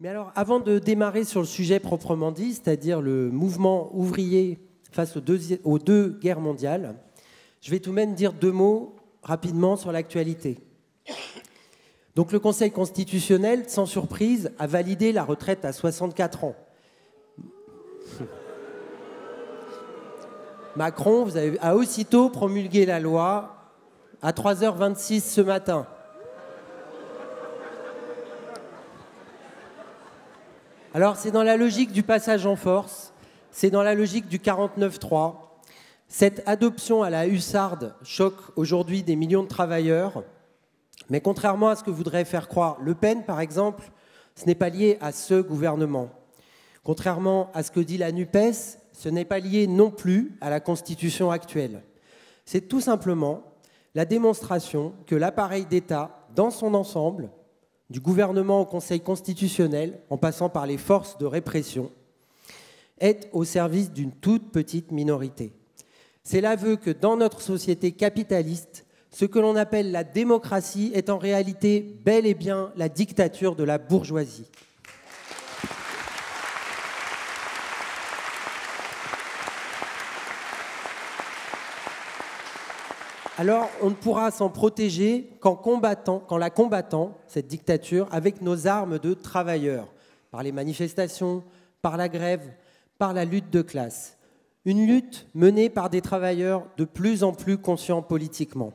Mais alors, avant de démarrer sur le sujet proprement dit, c'est-à-dire le mouvement ouvrier face aux deux guerres mondiales, je vais tout de même dire 2 mots rapidement sur l'actualité. Donc le Conseil constitutionnel, sans surprise, a validé la retraite à 64 ans. Macron a aussitôt promulgué la loi à 3h26 ce matin. Alors c'est dans la logique du passage en force, c'est dans la logique du 49-3. Cette adoption à la hussarde choque aujourd'hui des millions de travailleurs, mais contrairement à ce que voudrait faire croire Le Pen, par exemple, ce n'est pas lié à ce gouvernement. Contrairement à ce que dit la NUPES, ce n'est pas lié non plus à la Constitution actuelle. C'est tout simplement la démonstration que l'appareil d'État, dans son ensemble, du gouvernement au Conseil constitutionnel, en passant par les forces de répression, est au service d'une toute petite minorité. C'est l'aveu que dans notre société capitaliste, ce que l'on appelle la démocratie est en réalité bel et bien la dictature de la bourgeoisie. Alors, on ne pourra s'en protéger qu'en la combattant, cette dictature, avec nos armes de travailleurs, par les manifestations, par la grève, par la lutte de classe. Une lutte menée par des travailleurs de plus en plus conscients politiquement.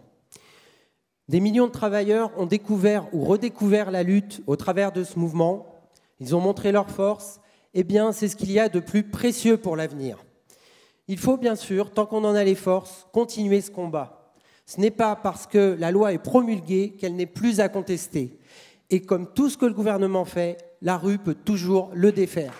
Des millions de travailleurs ont découvert ou redécouvert la lutte au travers de ce mouvement. Ils ont montré leur force. Eh bien, c'est ce qu'il y a de plus précieux pour l'avenir. Il faut bien sûr, tant qu'on en a les forces, continuer ce combat. Ce n'est pas parce que la loi est promulguée qu'elle n'est plus à contester. Et comme tout ce que le gouvernement fait, la rue peut toujours le défaire.